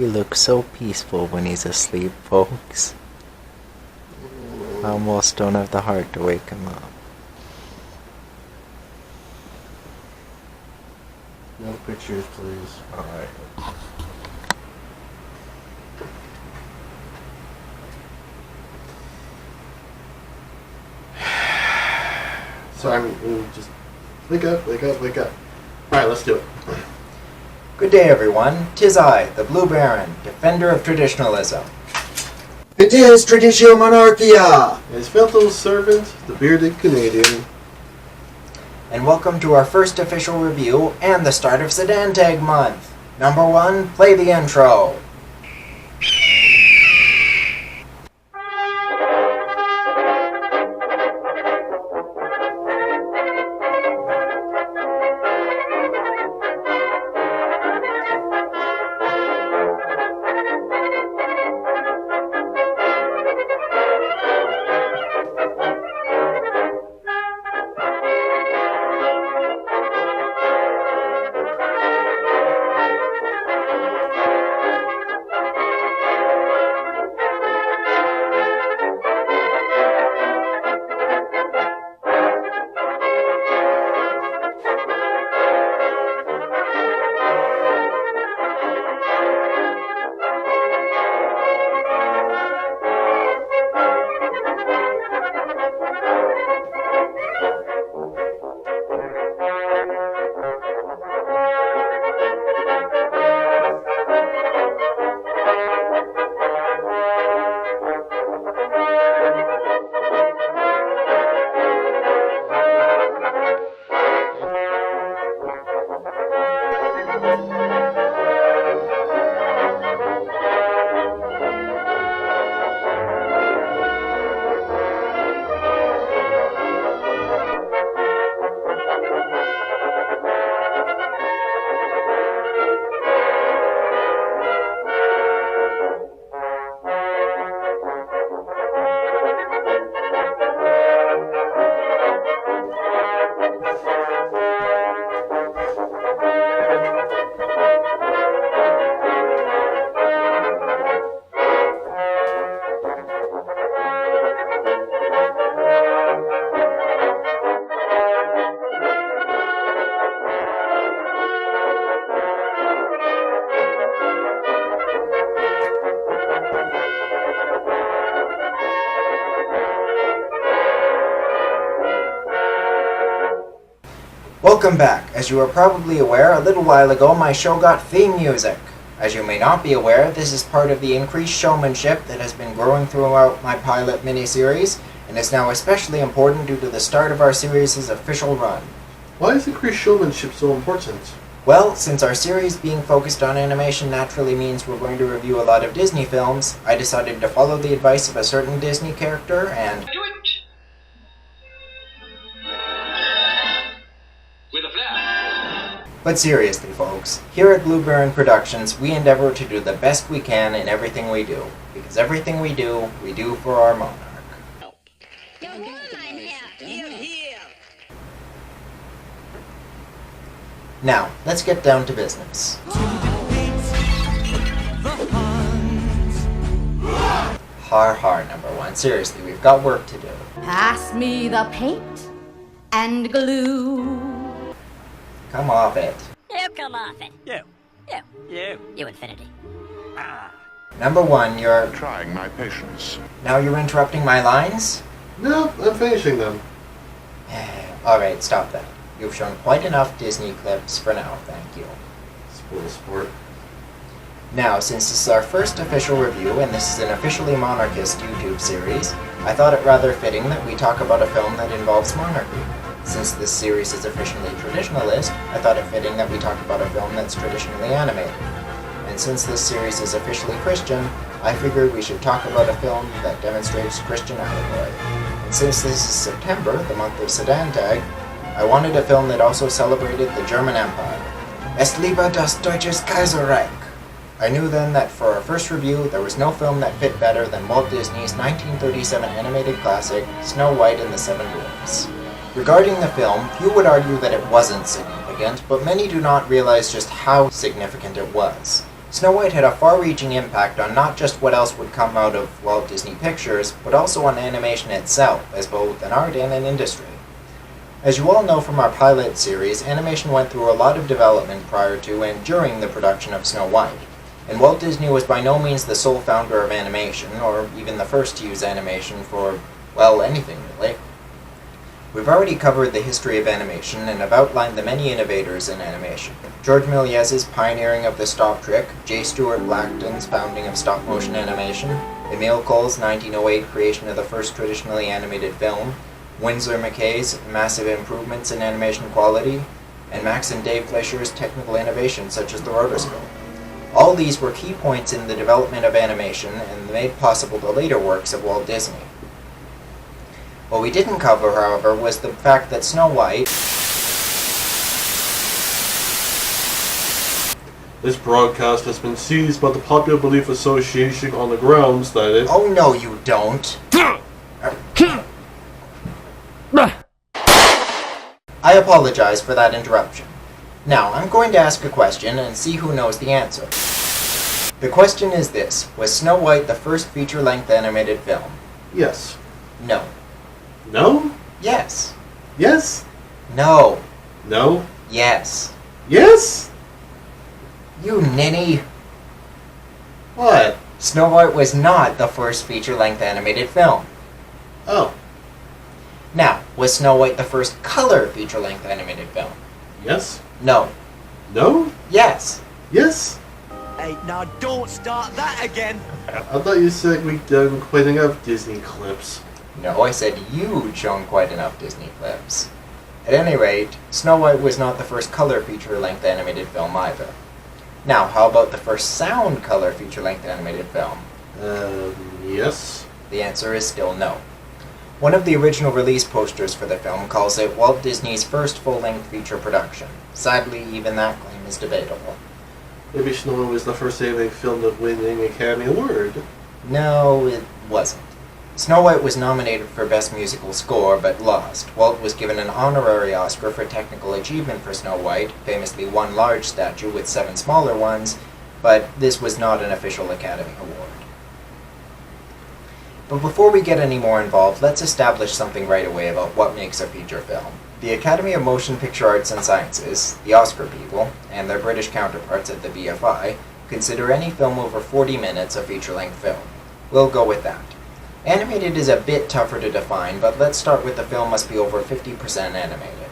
He looks so peaceful when he's asleep, folks. I almost don't have the heart to wake him up. No pictures, please. Alright. So just wake up, wake up, wake up. Alright, let's do it. Good day, everyone. 'Tis I, the Blue Baron, defender of traditionalism. It is Traditio Monarchia! His faithful servant, the bearded Canadian. And welcome to our first official review and the start of Sedan Tag Month. Number 1, play the intro. Welcome back. As you are probably aware, a little while ago my show got theme music. As you may not be aware, this is part of the increased showmanship that has been growing throughout my pilot miniseries, and is now especially important due to the start of our series' official run. Why is increased showmanship so important? Well, since our series being focused on animation naturally means we're going to review a lot of Disney films, I decided to follow the advice of a certain Disney character and Do it! With a flair. But seriously, folks, here at Blue Baron Productions, we endeavor to do the best we can in everything we do. Because everything we do for our monarch. Now, let's get down to business. Har har, number 1. Seriously, we've got work to do. Pass me the paint and glue. Come off it. You come off it. You infinity. Number 1, you're... Trying my patience. Now you're interrupting my lines? No, I'm finishing them. Alright, stop that. You've shown quite enough Disney clips for now, thank you. Spoil sport. Now, since this is our first official review, and this is an officially monarchist YouTube series, I thought it rather fitting that we talk about a film that involves monarchy. Since this series is officially traditionalist, I thought it fitting that we talk about a film that's traditionally animated. And since this series is officially Christian, I figured we should talk about a film that demonstrates Christian allegory. And since this is September, the month of Sedan Tag, I wanted a film that also celebrated the German Empire. Es lebe das Deutsches Kaiserreich! I knew then that for our first review, there was no film that fit better than Walt Disney's 1937 animated classic, Snow White and the Seven Dwarfs. Regarding the film, few would argue that it wasn't significant, but many do not realize just how significant it was. Snow White had a far-reaching impact on not just what else would come out of Walt Disney Pictures, but also on animation itself, as both an art and an industry. As you all know from our pilot series, animation went through a lot of development prior to and during the production of Snow White, and Walt Disney was by no means the sole founder of animation, or even the first to use animation for, well, anything really. We've already covered the history of animation and have outlined the many innovators in animation. George Méliès's pioneering of the stop trick, J. Stuart Blackton's founding of stop-motion animation, Emile Cole's 1908 creation of the first traditionally animated film, Winsor McKay's massive improvements in animation quality, and Max and Dave Fleischer's technical innovations such as the rotoscope. All these were key points in the development of animation and made possible the later works of Walt Disney. What we didn't cover, however, was the fact that Snow White... This broadcast has been seized by the Popular Belief Association on the grounds that it... Oh no, you don't! I apologize for that interruption. Now, I'm going to ask a question and see who knows the answer. The question is this: was Snow White the first feature-length animated film? Yes. No. No? Yes. Yes? No. No? Yes. Yes? You ninny! What? Snow White was not the first feature-length animated film. Oh. Now, was Snow White the first color feature-length animated film? Yes? No. No? Yes. Yes? Hey, now don't start that again! I thought you said we'd done quite enough Disney clips. No, I said you'd shown quite enough Disney clips. At any rate, Snow White was not the first color feature-length animated film either. Now, how about the first sound color feature-length animated film? Yes? The answer is still no. One of the original release posters for the film calls it Walt Disney's first full-length feature production. Sadly, even that claim is debatable. Maybe Snow White was the first animated film to win an Academy Award. No, it wasn't. Snow White was nominated for Best Musical Score, but lost. Walt was given an honorary Oscar for technical achievement for Snow White, famously one large statue with 7 smaller ones, but this was not an official Academy Award. But before we get any more involved, let's establish something right away about what makes a feature film. The Academy of Motion Picture Arts and Sciences, the Oscar people, and their British counterparts at the BFI, consider any film over 40 minutes a feature-length film. We'll go with that. Animated is a bit tougher to define, but let's start with the film must be over 50% animated.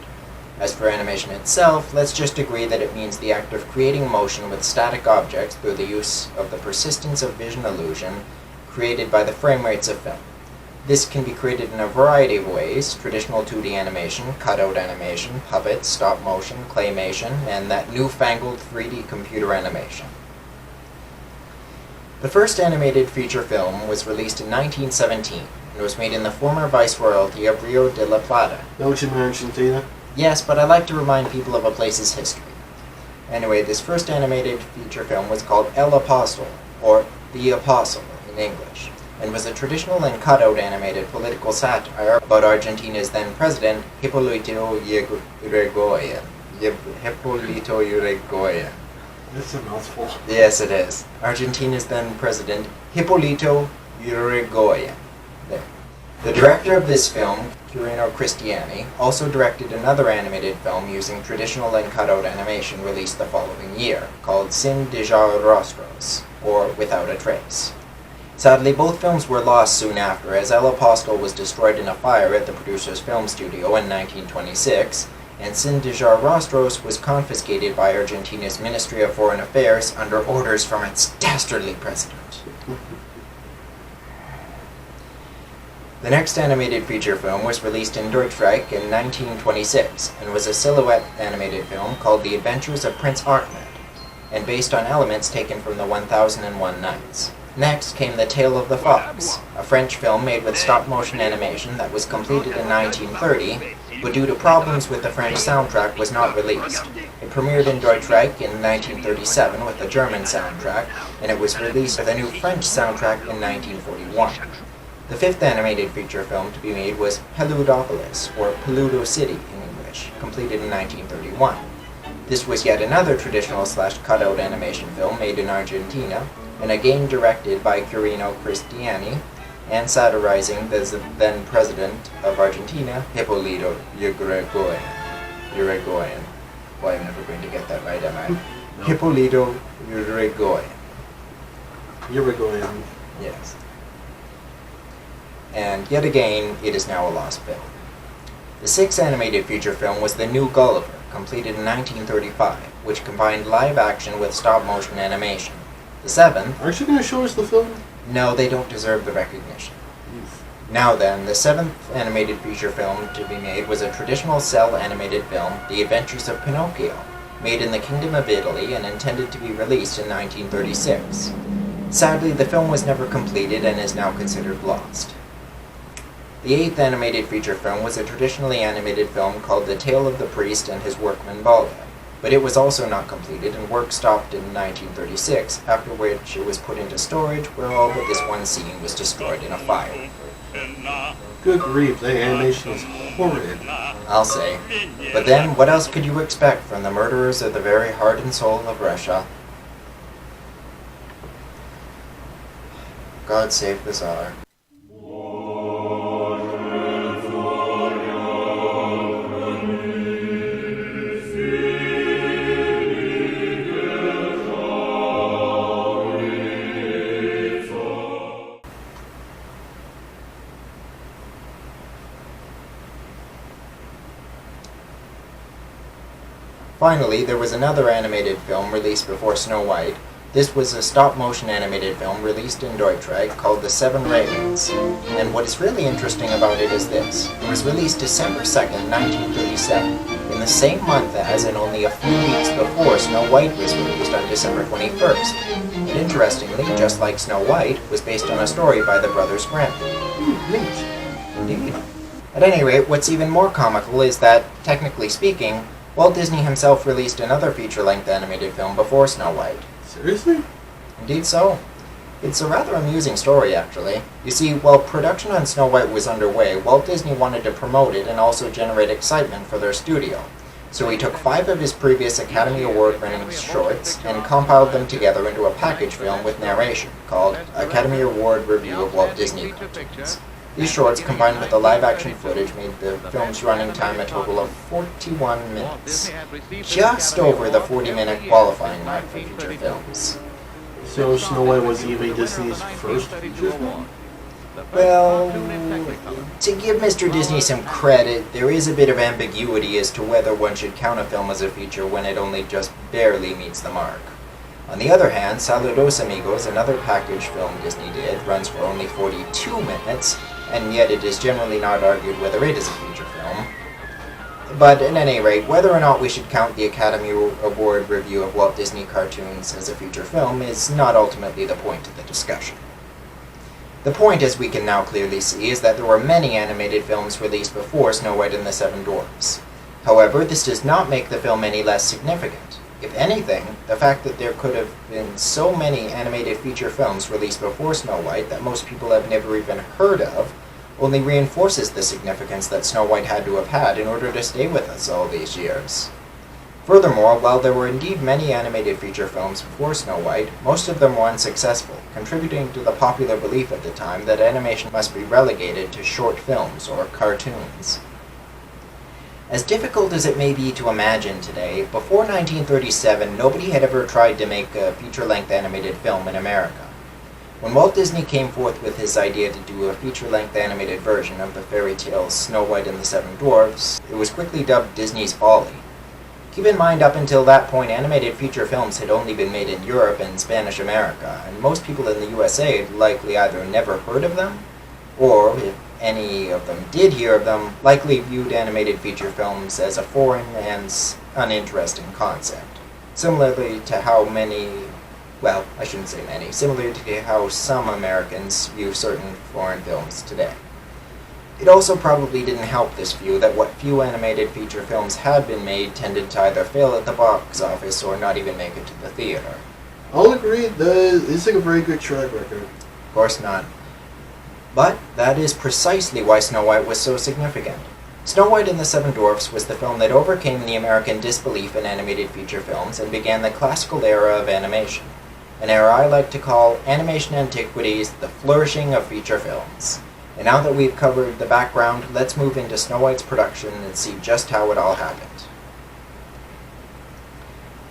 As for animation itself, let's just agree that it means the act of creating motion with static objects through the use of the persistence of vision illusion created by the frame rates of film. This can be created in a variety of ways: traditional 2D animation, cutout animation, puppets, stop motion, claymation, and that newfangled 3D computer animation. The first animated feature film was released in 1917 and was made in the former Viceroyalty of Rio de la Plata. Don't you mean Argentina? Yes, but I like to remind people of a place's history. Anyway, this first animated feature film was called El Apostol, or The Apostle in English, and was a traditional and cutout animated political satire about Argentina's then president, Hipólito Yrigoyen. Hipólito Yrigoyen. That's a mouthful. Yes, it is. Argentina's then president, Hipólito Yrigoyen. There. The director of this film, Quirino Cristiani, also directed another animated film using traditional and cutout animation released the following year, called Sin Dejar Rostros, or Without a Trace. Sadly, both films were lost soon after, as El Apostol was destroyed in a fire at the producer's film studio in 1926, and Sin Dejar Rostros was confiscated by Argentina's Ministry of Foreign Affairs under orders from its dastardly president. The next animated feature film was released in Deutschreich in 1926 and was a silhouette animated film called The Adventures of Prince Ahmed, and based on elements taken from the 1001 Nights. Next came The Tale of the Fox, a French film made with stop-motion animation that was completed in 1930, but due to problems with the French soundtrack was not released. It premiered in Deutschreich in 1937 with a German soundtrack, and it was released with a new French soundtrack in 1941. The fifth animated feature film to be made was Peludopolis, or Peludo City in English, completed in 1931. This was yet another traditional / cutout animation film made in Argentina, and again directed by Quirino Cristiani, and satirizing the then president of Argentina, Hipólito Yrigoyen. Boy, I'm never going to get that right, am I? No. Hipólito Yrigoyen. Uruguayan. Yes. And yet again, it is now a lost film. The sixth animated feature film was The New Gulliver, completed in 1935, which combined live action with stop-motion animation. The seventh... Aren't you going to show us the film? No, they don't deserve the recognition. Now then, the seventh animated feature film to be made was a traditional cell animated film, The Adventures of Pinocchio, made in the Kingdom of Italy and intended to be released in 1936. Sadly, the film was never completed and is now considered lost. The eighth animated feature film was a traditionally animated film called The Tale of the Priest and His Workman Balda, but it was also not completed and work stopped in 1936, after which it was put into storage where all but this one scene was destroyed in a fire. Good grief, the animation is horrid. I'll say. But then, what else could you expect from the murderers of the very heart and soul of Russia? God save the Tsar. Finally, there was another animated film released before Snow White. This was a stop-motion animated film released in Deutschland called The Seven Ravens. And what is really interesting about it is this. It was released December 2nd, 1937, in the same month as and only a few weeks before Snow White was released on December 21st. And interestingly, just like Snow White, was based on a story by the brothers Grimm. Indeed. At any rate, what's even more comical is that, technically speaking, Walt Disney himself released another feature-length animated film before Snow White. Seriously? Indeed so. It's a rather amusing story, actually. You see, while production on Snow White was underway, Walt Disney wanted to promote it and also generate excitement for their studio. So he took 5 of his previous Academy Award-winning shorts and compiled them together into a package film with narration, called Academy Award Review of Walt Disney Cartoons. These shorts, combined with the live-action footage, made the film's running time a total of 41 minutes. Just over the 40-minute qualifying mark for feature films. So Snow White was even Disney's first feature film? Well, to give Mr. Disney some credit, there is a bit of ambiguity as to whether one should count a film as a feature when it only just barely meets the mark. On the other hand, Saludos Amigos, another package film Disney did, runs for only 42 minutes, and yet it is generally not argued whether it is a feature film. But at any rate, whether or not we should count the Academy Award review of Walt Disney cartoons as a feature film is not ultimately the point of the discussion. The point, as we can now clearly see, is that there were many animated films released before Snow White and the Seven Dwarfs. However, this does not make the film any less significant. If anything, the fact that there could have been so many animated feature films released before Snow White that most people have never even heard of only reinforces the significance that Snow White had to have had in order to stay with us all these years. Furthermore, while there were indeed many animated feature films before Snow White, most of them were unsuccessful, contributing to the popular belief at the time that animation must be relegated to short films or cartoons. As difficult as it may be to imagine today, before 1937 nobody had ever tried to make a feature-length animated film in America. When Walt Disney came forth with his idea to do a feature-length animated version of the fairy tale Snow White and the Seven Dwarfs, it was quickly dubbed Disney's Folly. Keep in mind, up until that point, animated feature films had only been made in Europe and Spanish America, and most people in the USA had likely either never heard of them, or, if any of them did hear of them, likely viewed animated feature films as a foreign and uninteresting concept. Similarly to how similar to how some Americans view certain foreign films today. It also probably didn't help this view that what few animated feature films had been made tended to either fail at the box office or not even make it to the theater. I'll agree, this is a very good track record. Of course not. But that is precisely why Snow White was so significant. Snow White and the Seven Dwarfs was the film that overcame the American disbelief in animated feature films and began the classical era of animation, an era I like to call animation antiquities, the flourishing of feature films. And now that we've covered the background, let's move into Snow White's production and see just how it all happened.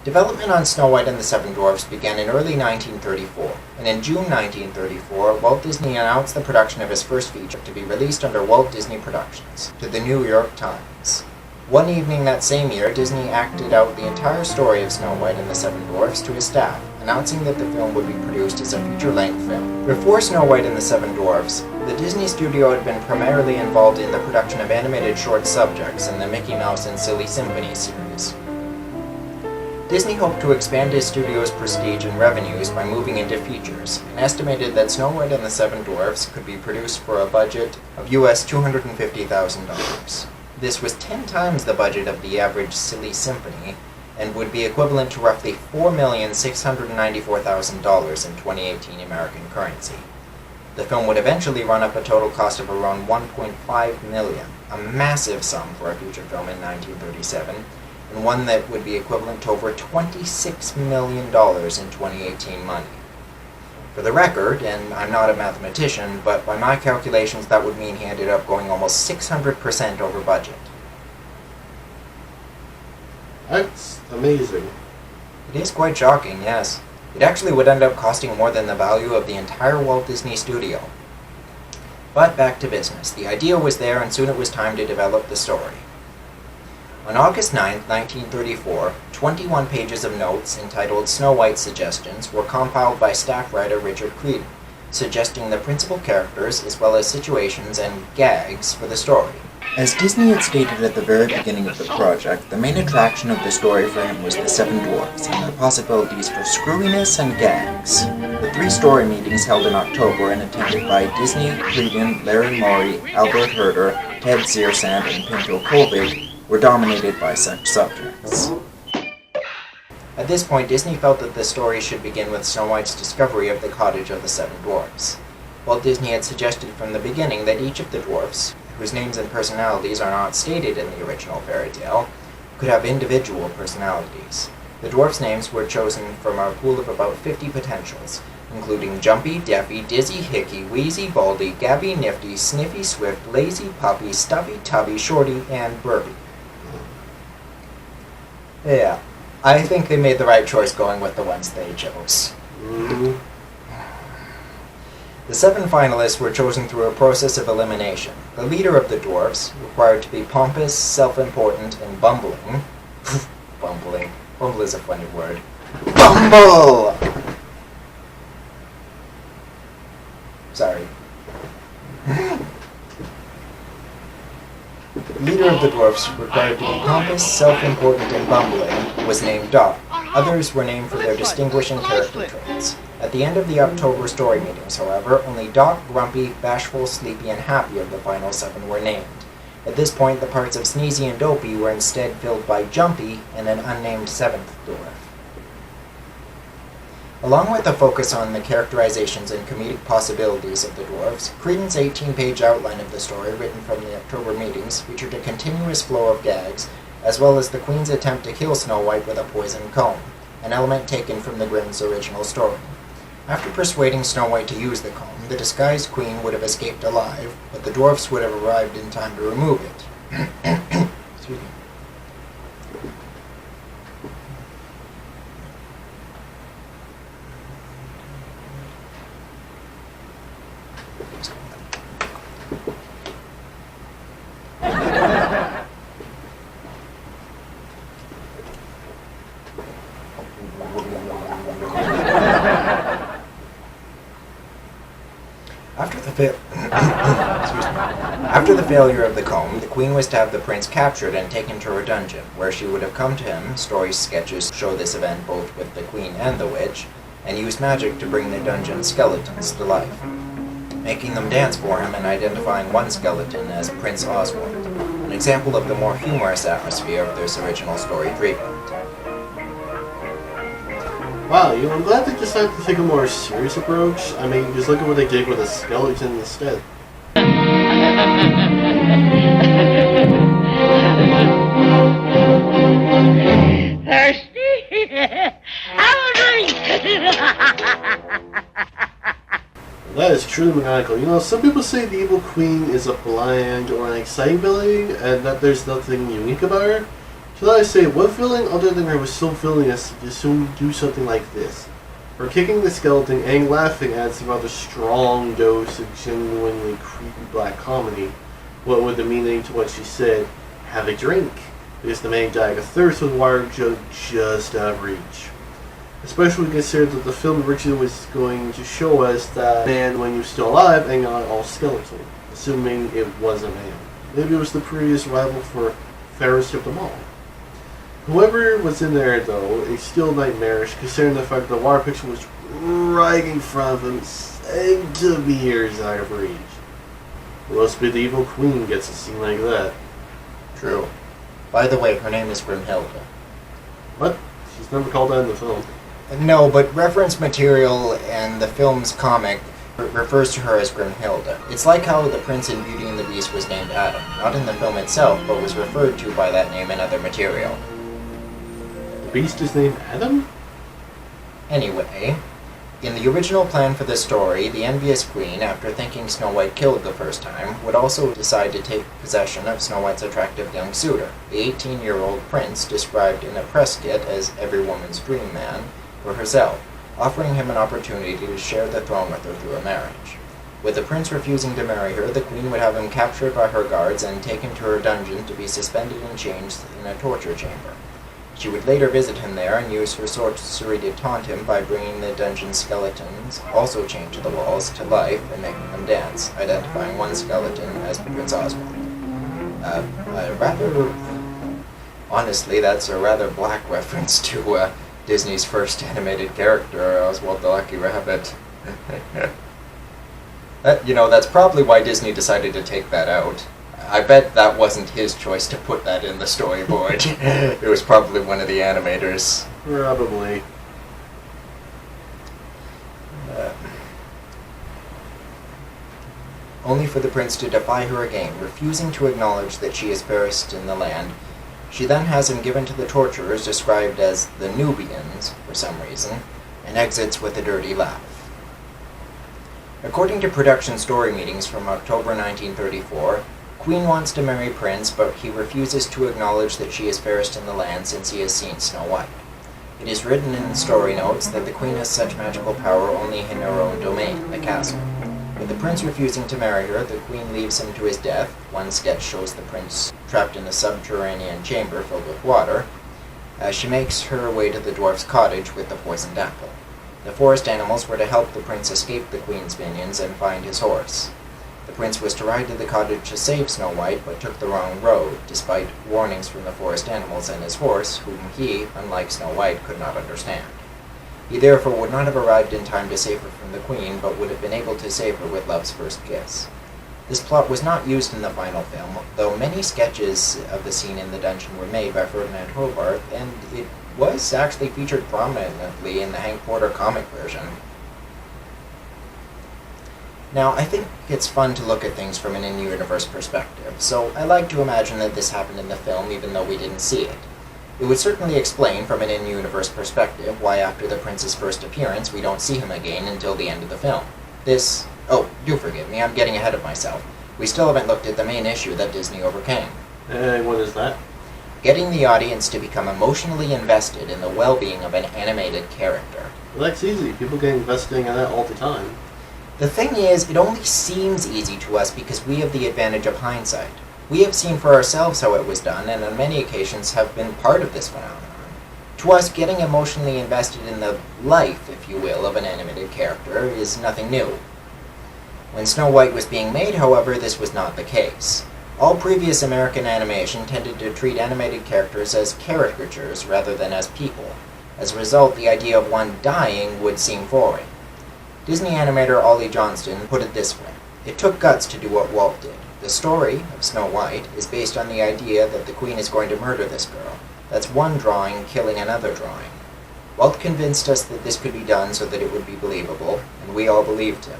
Development on Snow White and the Seven Dwarfs began in early 1934, and in June 1934, Walt Disney announced the production of his first feature to be released under Walt Disney Productions, to the New York Times. One evening that same year, Disney acted out the entire story of Snow White and the Seven Dwarfs to his staff, announcing that the film would be produced as a feature-length film. Before Snow White and the Seven Dwarfs, the Disney studio had been primarily involved in the production of animated short subjects in the Mickey Mouse and Silly Symphony series. Disney hoped to expand his studio's prestige and revenues by moving into features, and estimated that Snow White and the Seven Dwarfs could be produced for a budget of US $250,000. This was 10 times the budget of the average Silly Symphony, and would be equivalent to roughly $4,694,000 in 2018 American currency. The film would eventually run up a total cost of around $1.5 million, a massive sum for a feature film in 1937, and one that would be equivalent to over $26 million in 2018 money. For the record, and I'm not a mathematician, but by my calculations that would mean he ended up going almost 600% over budget. That's amazing. It is quite shocking, yes. It actually would end up costing more than the value of the entire Walt Disney Studio. But back to business. The idea was there, and soon it was time to develop the story. On August 9, 1934, 21 pages of notes entitled Snow White Suggestions were compiled by staff writer Richard Creedon, suggesting the principal characters as well as situations and gags for the story. As Disney had stated at the very beginning of the project, the main attraction of the story for him was the Seven Dwarfs and their possibilities for screwiness and gags. The 3 story meetings held in October and attended by Disney, Creedon, Larry Morey, Albert Herder, Ted Searsand, and Pinto Colvig were dominated by such subjects. At this point, Disney felt that the story should begin with Snow White's discovery of the cottage of the Seven Dwarfs. Walt Disney had suggested from the beginning that each of the dwarfs, whose names and personalities are not stated in the original fairy tale, could have individual personalities. The dwarfs' names were chosen from our pool of about 50 potentials, including Jumpy, Daffy, Dizzy, Hickey, Wheezy, Baldy, Gabby, Nifty, Sniffy, Swift, Lazy, Puppy, Stuffy, Tubby, Shorty, and Burby. Yeah, I think they made the right choice going with the ones they chose. Mm-hmm. The 7 finalists were chosen through a process of elimination. The leader of the dwarfs, required to be pompous, self-important, and bumbling. Bumbling. Bumble is a funny word. Bumble! Sorry. The leader of the dwarfs, required to be pompous, self-important, and bumbling, was named Dot. Others were named for their distinguishing character traits. At the end of the October story meetings, however, only Dot, Grumpy, Bashful, Sleepy, and Happy of the final 7 were named. At this point, the parts of Sneezy and Dopey were instead filled by Jumpy and an unnamed 7th dwarf. Along with a focus on the characterizations and comedic possibilities of the dwarves, Creedon's 18-page outline of the story, written from the October meetings, featured a continuous flow of gags, as well as the Queen's attempt to kill Snow White with a poison comb, an element taken from the Grimm's original story. After persuading Snow White to use the comb, the disguised Queen would have escaped alive, but the dwarfs would have arrived in time to remove it. Excuse me. After the failure of the comb, the Queen was to have the prince captured and taken to her dungeon, where she would have come to him. Story sketches show this event both with the Queen and the witch, and used magic to bring the dungeon skeletons to life, making them dance for him and identifying one skeleton as Prince Oswald, an example of the more humorous atmosphere of this original story treatment. Wow, I'm glad they decided to take a more serious approach. I mean, just look at what they did with a skeleton instead. That is truly maniacal. You know, some people say the evil queen is a bland or an exciting villain, and that there's nothing unique about her. So I say, what villain other than her was so villainous to assume do something like this? Her kicking the skeleton and laughing adds a rather strong dose of genuinely creepy black comedy. What would the meaning to what she said, have a drink? Because the man died of thirst with water jug just out of reach. Especially considered that the film originally was going to show us that man when he was still alive and not all skeletal, assuming it was a man. Maybe it was the previous rival for fairest of them all. Whoever was in there, though, is still nightmarish, considering the fact that the water picture was right in front of him, centimeters out of reach. Who else but the evil queen gets a scene like that? True. By the way, her name is Grimhilda. What? She's never called that in the film. No, but reference material and the film's comic refers to her as Grimhilda. It's like how the prince in Beauty and the Beast was named Adam, not in the film itself, but was referred to by that name in other material. The Beast is named Adam? Anyway, in the original plan for the story, the envious queen, after thinking Snow White killed the first time, would also decide to take possession of Snow White's attractive young suitor, the 18-year-old prince described in a press kit as every woman's dream man, for herself, offering him an opportunity to share the throne with her through a marriage. With the prince refusing to marry her, the queen would have him captured by her guards and taken to her dungeon to be suspended in chains in a torture chamber. She would later visit him there and use her sorcery to taunt him by bringing the dungeon skeletons, also chained to the walls, to life and making them dance, identifying one skeleton as Prince Oswald. Honestly, that's a rather black reference to Disney's first animated character, Oswald the Lucky Rabbit. That's probably why Disney decided to take that out. I bet that wasn't his choice to put that in the storyboard. It was probably one of the animators. Probably. Only for the prince to defy her again, refusing to acknowledge that she is fairest in the land. She then has him given to the torturers, described as the Nubians, for some reason, and exits with a dirty laugh. According to production story meetings from October 1934, Queen wants to marry Prince, but he refuses to acknowledge that she is fairest in the land since he has seen Snow White. It is written in the story notes that the Queen has such magical power only in her own domain, the castle. With the prince refusing to marry her, the queen leaves him to his death. One sketch shows the prince trapped in a subterranean chamber filled with water, as she makes her way to the dwarf's cottage with the poisoned apple. The forest animals were to help the prince escape the queen's minions and find his horse. The prince was to ride to the cottage to save Snow White, but took the wrong road, despite warnings from the forest animals and his horse, whom he, unlike Snow White, could not understand. He therefore would not have arrived in time to save her from the queen, but would have been able to save her with love's first kiss. This plot was not used in the final film, though many sketches of the scene in the dungeon were made by Ferdinand Hogarth, and it was actually featured prominently in the Hank Porter comic version. Now, I think it's fun to look at things from an in-universe perspective, so I like to imagine that this happened in the film even though we didn't see it. It would certainly explain, from an in-universe perspective, why after the prince's first appearance we don't see him again until the end of the film. Oh, do forgive me, I'm getting ahead of myself. We still haven't looked at the main issue that Disney overcame. What is that? Getting the audience to become emotionally invested in the well-being of an animated character. Well, that's easy. People get invested in that all the time. The thing is, it only seems easy to us because we have the advantage of hindsight. We have seen for ourselves how it was done, and on many occasions have been part of this phenomenon. To us, getting emotionally invested in the life, if you will, of an animated character is nothing new. When Snow White was being made, however, this was not the case. All previous American animation tended to treat animated characters as caricatures rather than as people. As a result, the idea of one dying would seem foreign. Disney animator Ollie Johnston put it this way: "It took guts to do what Walt did. The story of Snow White is based on the idea that the queen is going to murder this girl. That's one drawing killing another drawing. Walt convinced us that this could be done so that it would be believable, and we all believed him."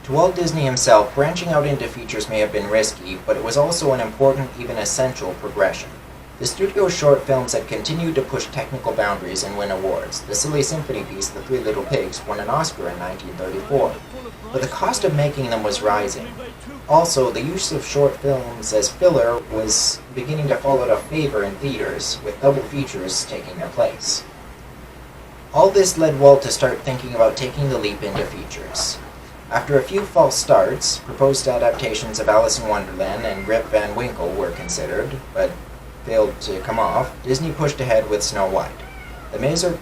To Walt Disney himself, branching out into features may have been risky, but it was also an important, even essential, progression. The studio's short films had continued to push technical boundaries and win awards. The silly symphony piece, The Three Little Pigs, won an Oscar in 1934, but the cost of making them was rising. Also, the use of short films as filler was beginning to fall out of favor in theaters, with double features taking their place. All this led Walt to start thinking about taking the leap into features. After a few false starts, proposed adaptations of Alice in Wonderland and Rip Van Winkle were considered, but failed to come off. Disney pushed ahead with Snow White. The major...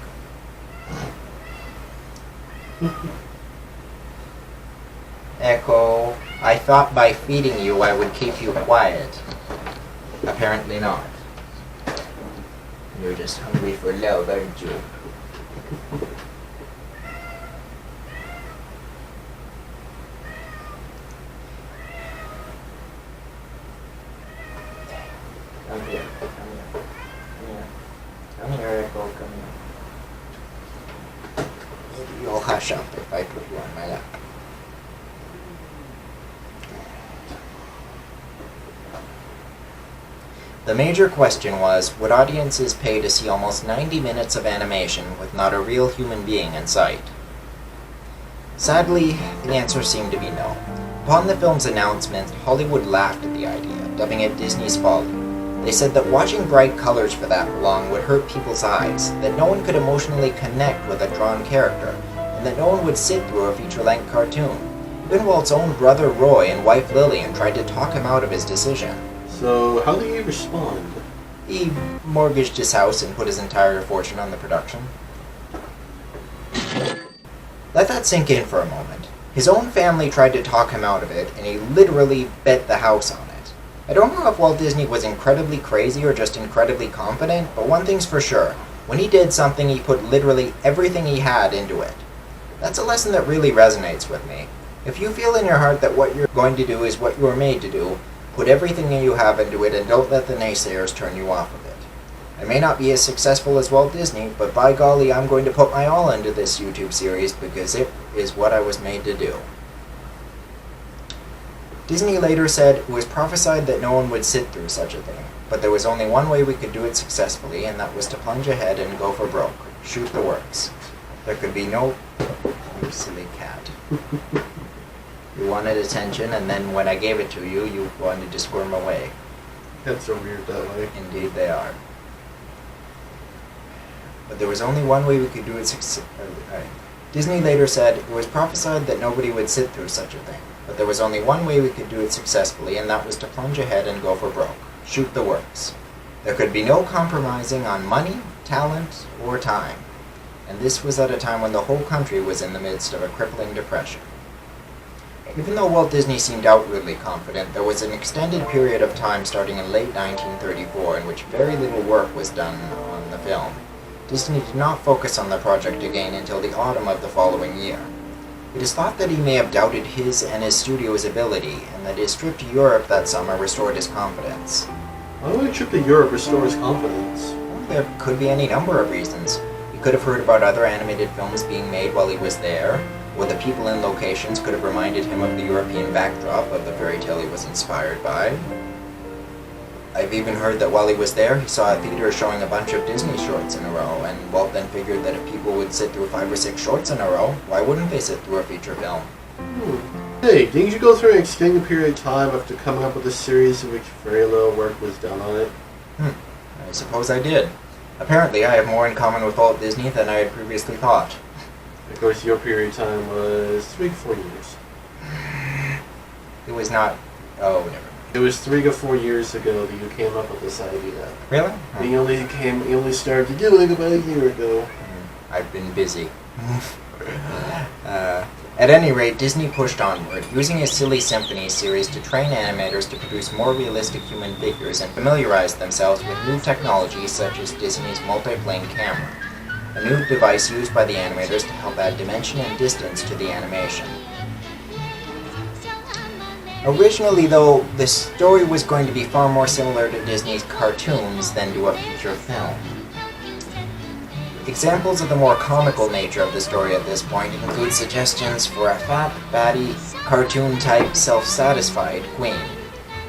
Echo, I thought by feeding you I would keep you quiet. Apparently not. You're just hungry for love, aren't you? Come here, come here. Come here. Come here, Echo, come here. Maybe you'll hush up if I put you on my lap. The major question was, would audiences pay to see almost 90 minutes of animation with not a real human being in sight? Sadly, the answer seemed to be no. Upon the film's announcement, Hollywood laughed at the idea, dubbing it Disney's folly. They said that watching bright colors for that long would hurt people's eyes, that no one could emotionally connect with a drawn character, and that no one would sit through a feature-length cartoon. Even Walt's own brother Roy and wife Lillian tried to talk him out of his decision. So, how did he respond? He mortgaged his house and put his entire fortune on the production. Let that sink in for a moment. His own family tried to talk him out of it, and he literally bet the house on it. I don't know if Walt Disney was incredibly crazy or just incredibly confident, but one thing's for sure. When he did something, he put literally everything he had into it. That's a lesson that really resonates with me. If you feel in your heart that what you're going to do is what you were made to do, put everything that you have into it and don't let the naysayers turn you off of it. I may not be as successful as Walt Disney, but by golly, I'm going to put my all into this YouTube series because it is what I was made to do. Disney later said it was prophesied that no one would sit through such a thing, but there was only one way we could do it successfully, and that was to plunge ahead and go for broke. Shoot the works. There could be no... You silly cat. You wanted attention, and then when I gave it to you, you wanted to squirm away. Cats are weird that way. Indeed they are. But there was only one way we could do it Disney later said it was prophesied that nobody would sit through such a thing, but there was only one way we could do it successfully, and that was to plunge ahead and go for broke. Shoot the works. There could be no compromising on money, talent, or time. And this was at a time when the whole country was in the midst of a crippling depression. Even though Walt Disney seemed outwardly confident, there was an extended period of time starting in late 1934 in which very little work was done on the film. Disney did not focus on the project again until the autumn of the following year. It is thought that he may have doubted his and his studio's ability, and that his trip to Europe that summer restored his confidence. Why would a trip to Europe restore his confidence? Well, there could be any number of reasons. He could have heard about other animated films being made while he was there, or the people and locations could have reminded him of the European backdrop of the fairy tale he was inspired by. I've even heard that while he was there, he saw a theater showing a bunch of Disney shorts in a row, and Walt then figured that if people would sit through 5 or 6 shorts in a row, why wouldn't they sit through a feature film? Hey, didn't you go through an extended period of time after coming up with a series in which very little work was done on it? I suppose I did. Apparently, I have more in common with Walt Disney than I had previously thought. Of course, your period of time was 3 to 4 years. It was not... Oh, never mind. It was 3 to 4 years ago that you came up with this idea. Really? And you only started to do it about a year ago. I've been busy. At any rate, Disney pushed onward, using his Silly Symphony series to train animators to produce more realistic human figures and familiarize themselves with new technologies such as Disney's multi-plane camera, a new device used by the animators to help add dimension and distance to the animation. Originally, though, the story was going to be far more similar to Disney's cartoons than to a feature film. Examples of the more comical nature of the story at this point include suggestions for a fat, batty, cartoon-type, self-satisfied queen.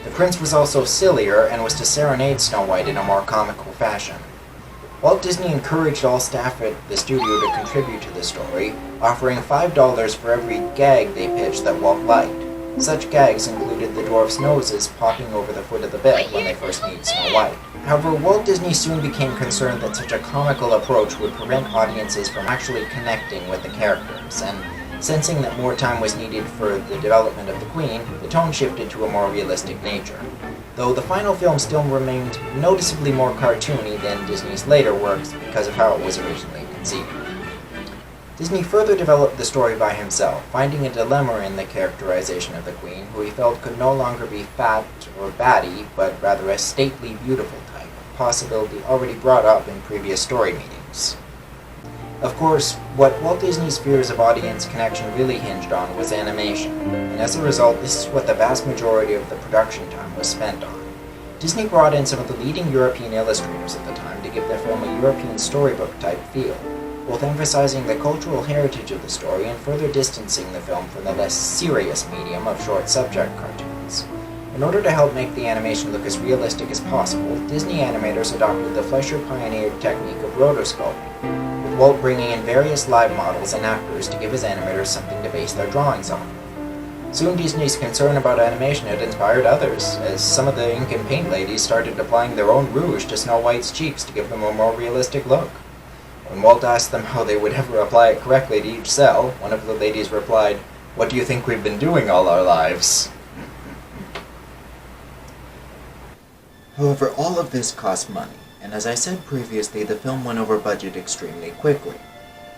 The prince was also sillier and was to serenade Snow White in a more comical fashion. Walt Disney encouraged all staff at the studio to contribute to the story, offering $5 for every gag they pitched that Walt liked. Such gags included the dwarfs' noses popping over the foot of the bed when they first meet Snow White. However, Walt Disney soon became concerned that such a comical approach would prevent audiences from actually connecting with the characters, and sensing that more time was needed for the development of the Queen, the tone shifted to a more realistic nature. Though the final film still remained noticeably more cartoony than Disney's later works because of how it was originally conceived. Disney further developed the story by himself, finding a dilemma in the characterization of the Queen, who he felt could no longer be fat or batty, but rather a stately, beautiful type, a possibility already brought up in previous story meetings. Of course, what Walt Disney's fears of audience connection really hinged on was animation, and as a result, this is what the vast majority of the production time was spent on. Disney brought in some of the leading European illustrators at the time to give the film a European storybook-type feel, both emphasizing the cultural heritage of the story and further distancing the film from the less serious medium of short subject cartoons. In order to help make the animation look as realistic as possible, Disney animators adopted the Fleischer-pioneered technique of rotosculpting, with Walt bringing in various live models and actors to give his animators something to base their drawings on. Soon Disney's concern about animation had inspired others, as some of the ink and paint ladies started applying their own rouge to Snow White's cheeks to give them a more realistic look. When Walt asked them how they would ever apply it correctly to each cell, one of the ladies replied, "What do you think we've been doing all our lives?" However, all of this cost money, and as I said previously, the film went over budget extremely quickly.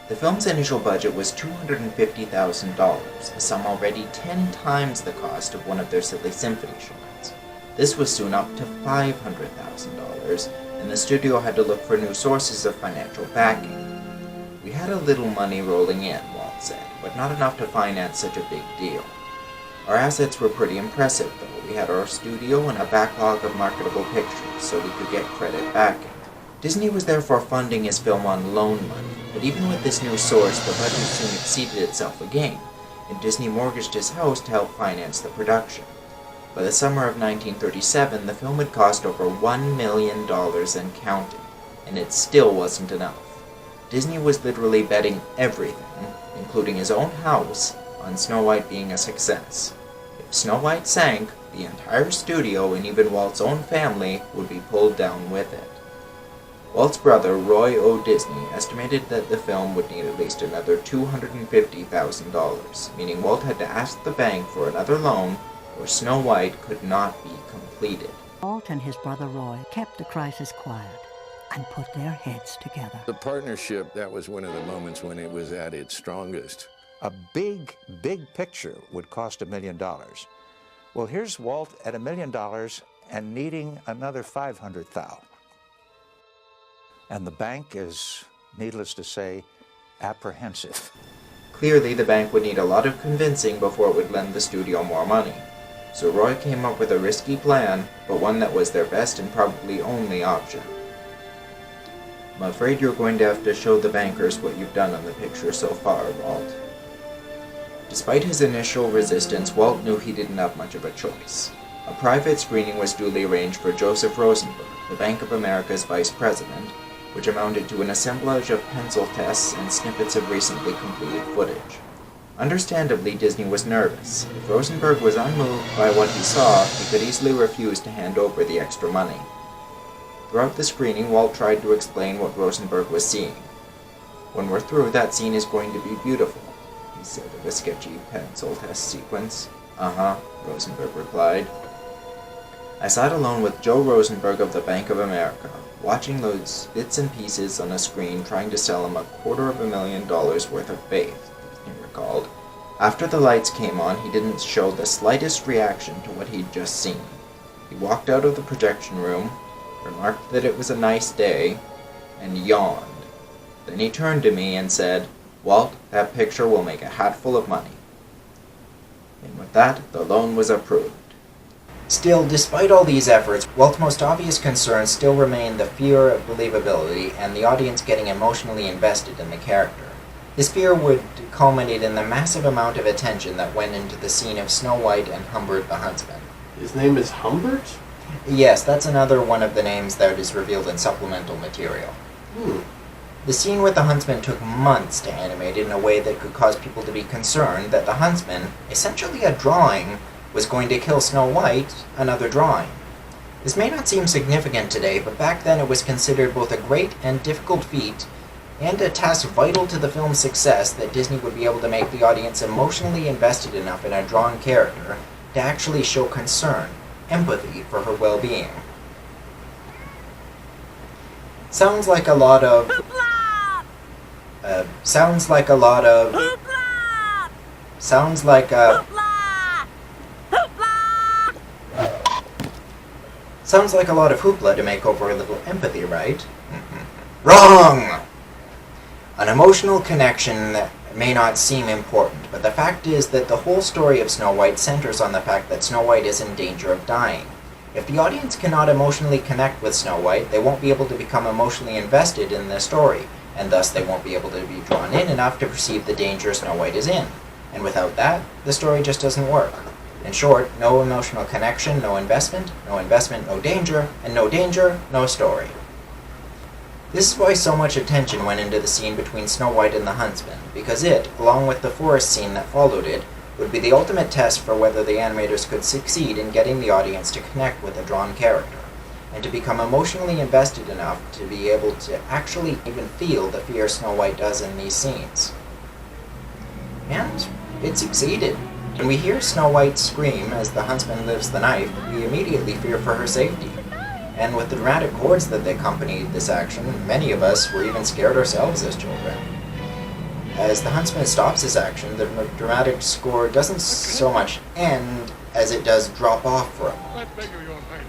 The film's initial budget was $250,000, a sum already 10 times the cost of one of their silly symphony shorts. This was soon up to $500,000, and the studio had to look for new sources of financial backing. "We had a little money rolling in," Walt said, "but not enough to finance such a big deal. Our assets were pretty impressive, though. We had our studio and a backlog of marketable pictures, so we could get credit backing." Disney was therefore funding his film on loan money, but even with this new source, the budget soon exceeded itself again, and Disney mortgaged his house to help finance the production. By the summer of 1937, the film had cost over $1 million and counting, and it still wasn't enough. Disney was literally betting everything, including his own house, on Snow White being a success. If Snow White sank, the entire studio and even Walt's own family would be pulled down with it. Walt's brother, Roy O. Disney, estimated that the film would need at least another $250,000, meaning Walt had to ask the bank for another loan, or Snow White could not be completed. Walt and his brother Roy kept the crisis quiet and put their heads together. The partnership, that was one of the moments when it was at its strongest. A big picture would cost $1 million. Well, here's Walt at $1 million and needing another $500,000. And the bank is, needless to say, apprehensive. Clearly, the bank would need a lot of convincing before it would lend the studio more money. So Roy came up with a risky plan, but one that was their best and probably only option. "I'm afraid you're going to have to show the bankers what you've done on the picture so far, Walt." Despite his initial resistance, Walt knew he didn't have much of a choice. A private screening was duly arranged for Joseph Rosenberg, the Bank of America's vice president, which amounted to an assemblage of pencil tests and snippets of recently completed footage. Understandably, Disney was nervous. If Rosenberg was unmoved by what he saw, he could easily refuse to hand over the extra money. Throughout the screening, Walt tried to explain what Rosenberg was seeing. "When we're through, that scene is going to be beautiful," he said of a sketchy pencil test sequence. "Uh-huh," Rosenberg replied. I sat alone with Joe Rosenberg of the Bank of America, watching those bits and pieces on a screen trying to sell him $250,000 worth of faith, he recalled. After the lights came on, he didn't show the slightest reaction to what he'd just seen. He walked out of the projection room, remarked that it was a nice day, and yawned. Then he turned to me and said, "Walt, that picture will make a hatful of money." And with that, the loan was approved. Still, despite all these efforts, Walt's most obvious concern still remained the fear of believability and the audience getting emotionally invested in the character. This fear would culminate in the massive amount of attention that went into the scene of Snow White and Humbert the Huntsman. His name is Humbert? Yes, that's another one of the names that is revealed in supplemental material. The scene with the huntsman took months to animate in a way that could cause people to be concerned that the huntsman, essentially a drawing, was going to kill Snow White, another drawing. This may not seem significant today, but back then it was considered both a great and difficult feat, and a task vital to the film's success that Disney would be able to make the audience emotionally invested enough in a drawn character to actually show concern, empathy for her well-being. Sounds like a lot of... sounds like a lot of hoopla to make over a little empathy, right? Wrong! An emotional connection that may not seem important, but the fact is that the whole story of Snow White centers on the fact that Snow White is in danger of dying. If the audience cannot emotionally connect with Snow White, they won't be able to become emotionally invested in the story, and thus they won't be able to be drawn in enough to perceive the danger Snow White is in. And without that, the story just doesn't work. In short, no emotional connection, no investment, no danger, and no danger, no story. This is why so much attention went into the scene between Snow White and the huntsman, because it, along with the forest scene that followed it, would be the ultimate test for whether the animators could succeed in getting the audience to connect with a drawn character, and to become emotionally invested enough to be able to actually even feel the fear Snow White does in these scenes. And it succeeded. When we hear Snow White scream as the huntsman lifts the knife, we immediately fear for her safety. And with the dramatic chords that accompanied this action, many of us were even scared ourselves as children. As the huntsman stops his action, the dramatic score doesn't so much end as it does drop off for a moment.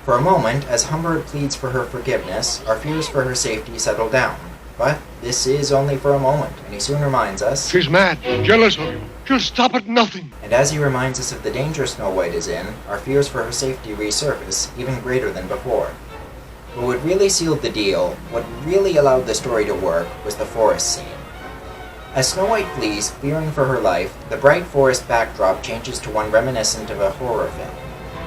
For a moment, as Humbert pleads for her forgiveness, our fears for her safety settle down. But this is only for a moment, and he soon reminds us... She's mad, jealous of you. She'll stop at nothing. And as he reminds us of the danger Snow White is in, our fears for her safety resurface, even greater than before. But what really sealed the deal, what really allowed the story to work, was the forest scene. As Snow White flees, fearing for her life, the bright forest backdrop changes to one reminiscent of a horror film.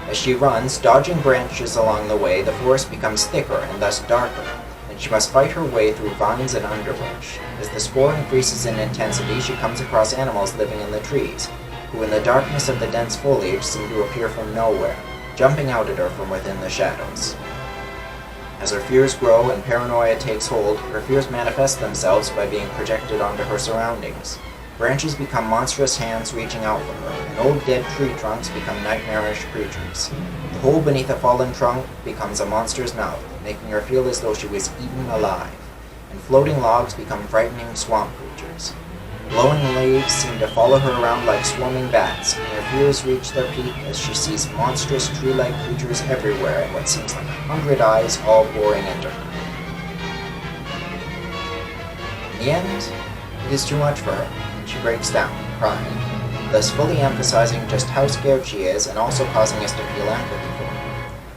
As she runs, dodging branches along the way, the forest becomes thicker and thus darker, and she must fight her way through vines and underbrush. As the score increases in intensity, she comes across animals living in the trees, who in the darkness of the dense foliage seem to appear from nowhere, jumping out at her from within the shadows. As her fears grow and paranoia takes hold, her fears manifest themselves by being projected onto her surroundings. Branches become monstrous hands reaching out for her, and old dead tree trunks become nightmarish creatures. The hole beneath a fallen trunk becomes a monster's mouth, making her feel as though she was eaten alive, and floating logs become frightening swamp creatures. Glowing leaves seem to follow her around like swarming bats, and her fears reach their peak as she sees monstrous tree-like creatures everywhere and what seems like 100 eyes all boring into her. In the end, it is too much for her, and she breaks down, crying, thus fully emphasizing just how scared she is and also causing us to feel empathy for her.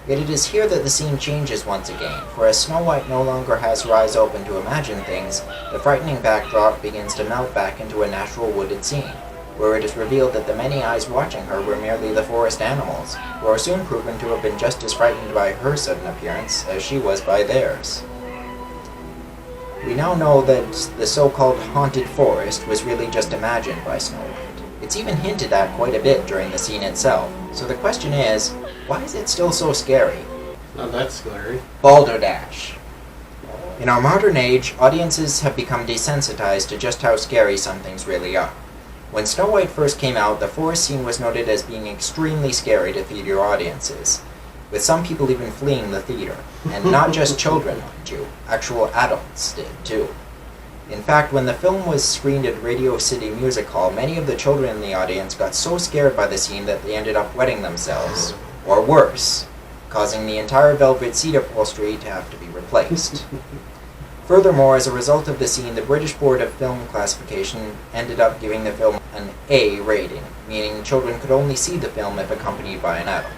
Yet it is here that the scene changes once again, for as Snow White no longer has her eyes open to imagine things, the frightening backdrop begins to melt back into a natural wooded scene, where it is revealed that the many eyes watching her were merely the forest animals, who are soon proven to have been just as frightened by her sudden appearance as she was by theirs. We now know that the so-called haunted forest was really just imagined by Snow White. It's even hinted at quite a bit during the scene itself, so the question is, why is it still so scary? Not that scary. Balderdash. In our modern age, audiences have become desensitized to just how scary some things really are. When Snow White first came out, the forest scene was noted as being extremely scary to theater audiences, with some people even fleeing the theater. And not just children, mind you, actual adults did too. In fact, when the film was screened at Radio City Music Hall, many of the children in the audience got so scared by the scene that they ended up wetting themselves, or worse, causing the entire velvet seat upholstery to have to be replaced. Furthermore, as a result of the scene, the British Board of Film Classification ended up giving the film an A rating, meaning children could only see the film if accompanied by an adult.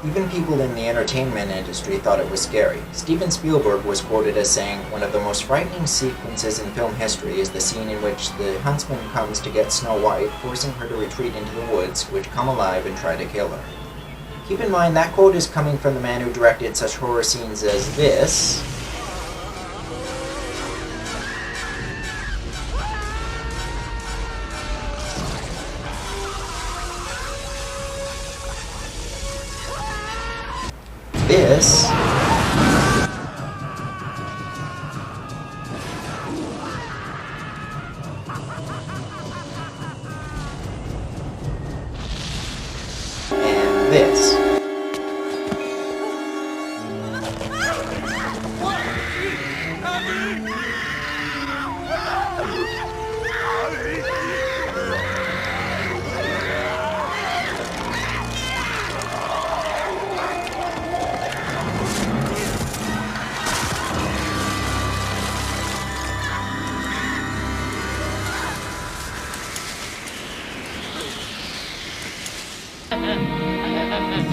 Even people in the entertainment industry thought it was scary. Steven Spielberg was quoted as saying, "One of the most frightening sequences in film history is the scene in which the huntsman comes to get Snow White, forcing her to retreat into the woods, which come alive and try to kill her." Keep in mind that quote is coming from the man who directed such horror scenes as this. This. And this.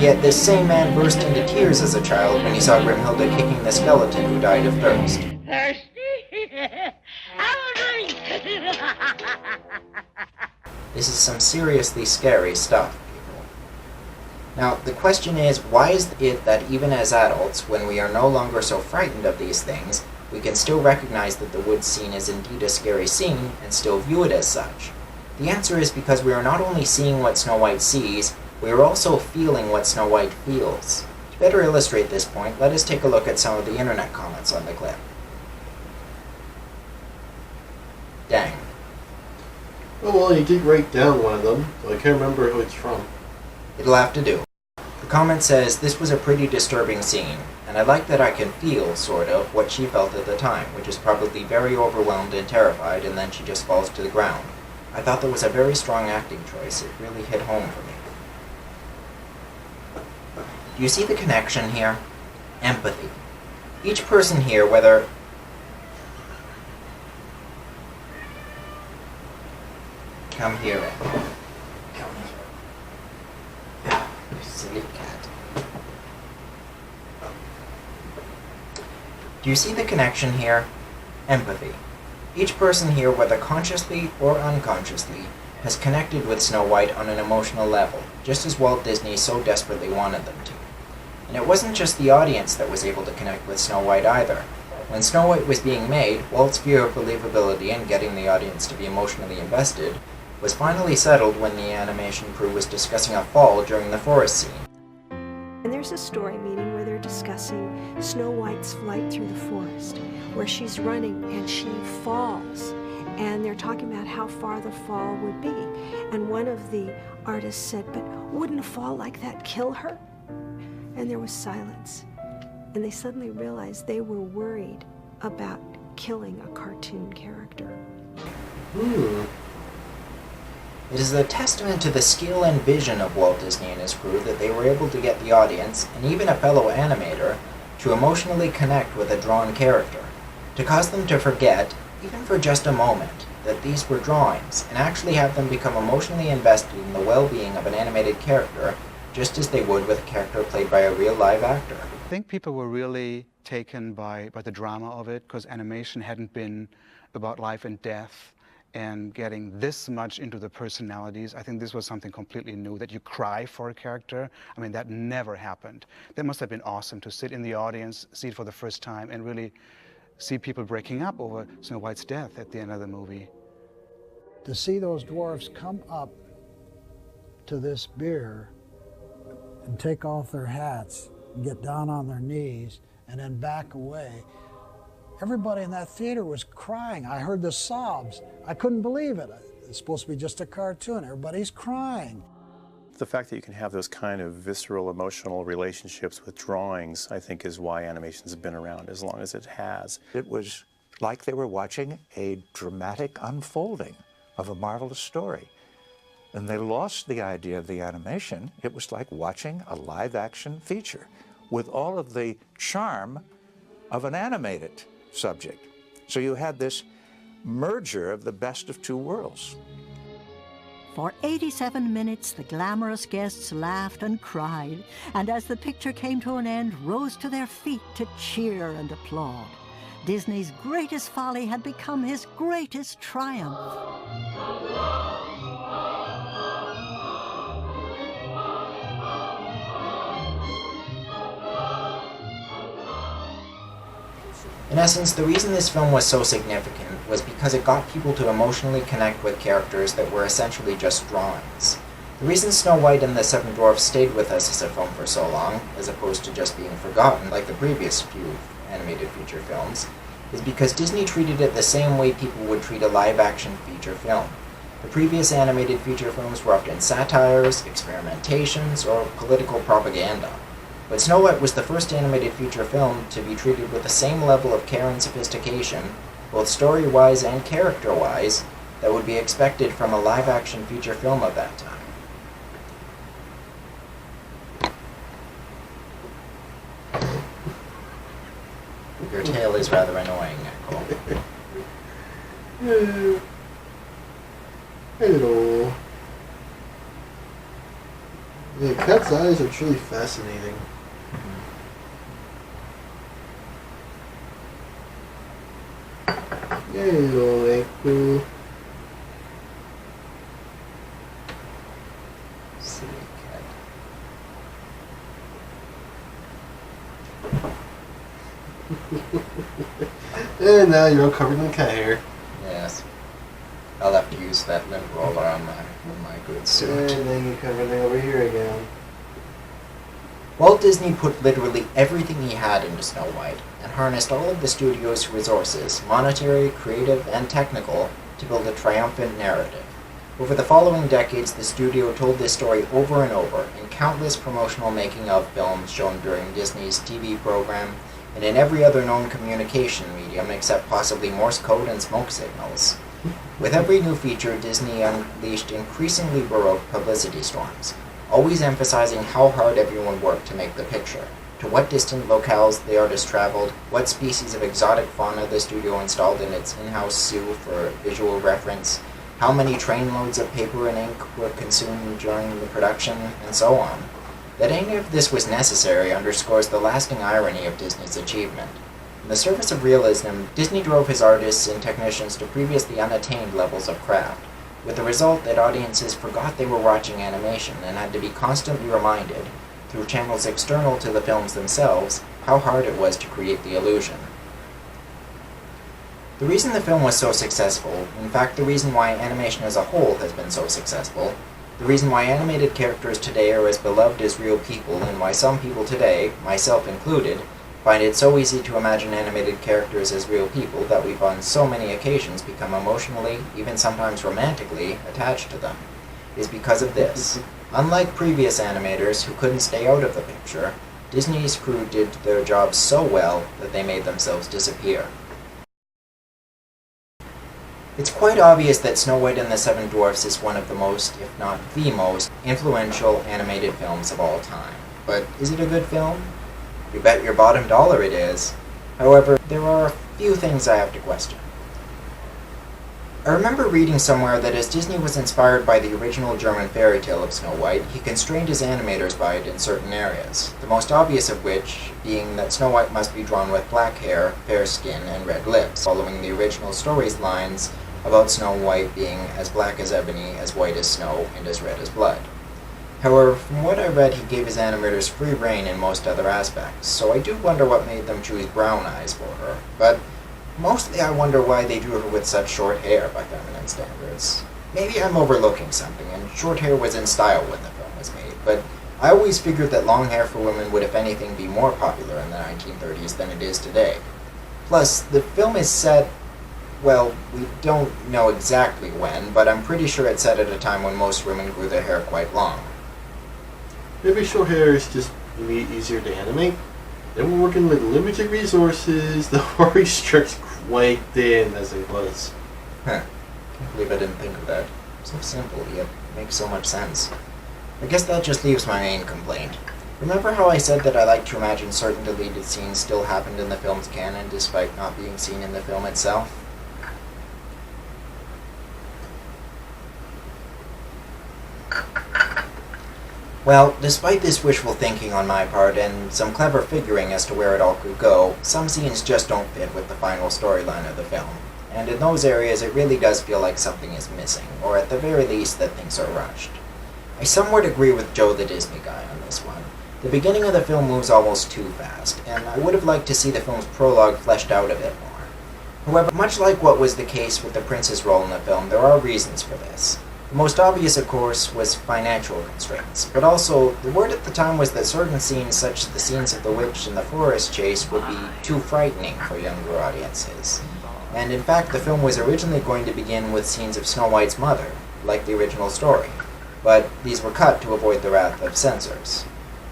Yet this same man burst into tears as a child when he saw Grimhilda kicking the skeleton who died of thirst. This is some seriously scary stuff, people. Now, the question is, why is it that even as adults, when we are no longer so frightened of these things, we can still recognize that the woods scene is indeed a scary scene and still view it as such? The answer is because we are not only seeing what Snow White sees, we are also feeling what Snow White feels. To better illustrate this point, let us take a look at some of the internet comments on the clip. Dang. Oh well, he did write down one of them, but I can't remember who it's from. It'll have to do. The comment says, "This was a pretty disturbing scene, and I like that I can feel, sort of, what she felt at the time, which is probably very overwhelmed and terrified, and then she just falls to the ground. I thought that was a very strong acting choice. It really hit home for me." Do you see the connection here? Empathy. Each person here, whether... Come here, Ed. Come here. You silly cat. Do you see the connection here? Empathy. Each person here, whether consciously or unconsciously, has connected with Snow White on an emotional level, just as Walt Disney so desperately wanted them to. And it wasn't just the audience that was able to connect with Snow White either. When Snow White was being made, Walt's fear of believability and getting the audience to be emotionally invested was finally settled when the animation crew was discussing a fall during the forest scene. And there's a story meeting where they're discussing Snow White's flight through the forest, where she's running and she falls. And they're talking about how far the fall would be. And one of the artists said, "But wouldn't a fall like that kill her?" And there was silence. And they suddenly realized they were worried about killing a cartoon character. It is a testament to the skill and vision of Walt Disney and his crew that they were able to get the audience, and even a fellow animator, to emotionally connect with a drawn character, to cause them to forget, even for just a moment, that these were drawings, and actually have them become emotionally invested in the well-being of an animated character, just as they would with a character played by a real live actor. I think people were really taken by the drama of it, because animation hadn't been about life and death and getting this much into the personalities. I think this was something completely new, that you cry for a character. I mean, that never happened. That must have been awesome to sit in the audience, see it for the first time, and really see people breaking up over Snow White's death at the end of the movie. To see those dwarfs come up to this bier and take off their hats and get down on their knees and then back away. Everybody in that theater was crying. I heard the sobs. I couldn't believe it. It's supposed to be just a cartoon. Everybody's crying. The fact that you can have those kind of visceral, emotional relationships with drawings, I think, is why animation's been around as long as it has. It was like they were watching a dramatic unfolding of a marvelous story. And they lost the idea of the animation. It was like watching a live-action feature with all of the charm of an animated subject. So you had this merger of the best of two worlds. For 87 minutes, the glamorous guests laughed and cried, and as the picture came to an end, rose to their feet to cheer and applaud. Disney's greatest folly had become his greatest triumph. In essence, the reason this film was so significant was because it got people to emotionally connect with characters that were essentially just drawings. The reason Snow White and the Seven Dwarfs stayed with us as a film for so long, as opposed to just being forgotten like the previous few animated feature films, is because Disney treated it the same way people would treat a live-action feature film. The previous animated feature films were often satires, experimentations, or political propaganda. But Snow White was the first animated feature film to be treated with the same level of care and sophistication, both story-wise and character-wise, that would be expected from a live-action feature film of that time. Your tail is rather annoying, Nicole. Hello. Yeah, cat's eyes are truly fascinating. Hello, Echo. Silly cat. And now you're all covered in cat hair. Yes. I'll have to use that lint roller on my good suit. And then you cover everything over here again. Walt Disney put literally everything he had into Snow White, and harnessed all of the studio's resources, monetary, creative, and technical, to build a triumphant narrative. Over the following decades, the studio told this story over and over, in countless promotional making-of films shown during Disney's TV program, and in every other known communication medium except possibly Morse code and smoke signals. With every new feature, Disney unleashed increasingly baroque publicity storms, always emphasizing how hard everyone worked to make the picture, to what distant locales the artist traveled, what species of exotic fauna the studio installed in its in-house zoo for visual reference, how many trainloads of paper and ink were consumed during the production, and so on. That any of this was necessary underscores the lasting irony of Disney's achievement. In the service of realism, Disney drove his artists and technicians to previously unattained levels of craft, with the result that audiences forgot they were watching animation and had to be constantly reminded, through channels external to the films themselves, how hard it was to create the illusion. The reason the film was so successful, in fact the reason why animation as a whole has been so successful, the reason why animated characters today are as beloved as real people, and why some people today, myself included, find it so easy to imagine animated characters as real people that we've on so many occasions become emotionally, even sometimes romantically, attached to them, is because of this. Unlike previous animators who couldn't stay out of the picture, Disney's crew did their job so well that they made themselves disappear. It's quite obvious that Snow White and the Seven Dwarfs is one of the most, if not the most, influential animated films of all time. But is it a good film? You bet your bottom dollar it is. However, there are a few things I have to question. I remember reading somewhere that as Disney was inspired by the original German fairy tale of Snow White, he constrained his animators by it in certain areas, the most obvious of which being that Snow White must be drawn with black hair, fair skin, and red lips, following the original story's lines about Snow White being as black as ebony, as white as snow, and as red as blood. However, from what I read, he gave his animators free rein in most other aspects, so I do wonder what made them choose brown eyes for her, but mostly I wonder why they drew her with such short hair by feminine standards. Maybe I'm overlooking something, and short hair was in style when the film was made, but I always figured that long hair for women would, if anything, be more popular in the 1930s than it is today. Plus, the film is set, well, we don't know exactly when, but I'm pretty sure it's set at a time when most women grew their hair quite long. Maybe short hair is just easier to animate. They were working with limited resources, the worry stretched quite thin as it was. Huh. Can't believe I didn't think of that. So simple, yet makes so much sense. I guess that just leaves my main complaint. Remember how I said that I like to imagine certain deleted scenes still happened in the film's canon despite not being seen in the film itself? Well, despite this wishful thinking on my part and some clever figuring as to where it all could go, some scenes just don't fit with the final storyline of the film. And in those areas it really does feel like something is missing, or at the very least that things are rushed. I somewhat agree with Joe the Disney guy on this one. The beginning of the film moves almost too fast, and I would have liked to see the film's prologue fleshed out a bit more. However, much like what was the case with the prince's role in the film, there are reasons for this. The most obvious, of course, was financial constraints, but also, the word at the time was that certain scenes, such as the scenes of the witch and the forest chase, would be too frightening for younger audiences. And in fact, the film was originally going to begin with scenes of Snow White's mother, like the original story, but these were cut to avoid the wrath of censors.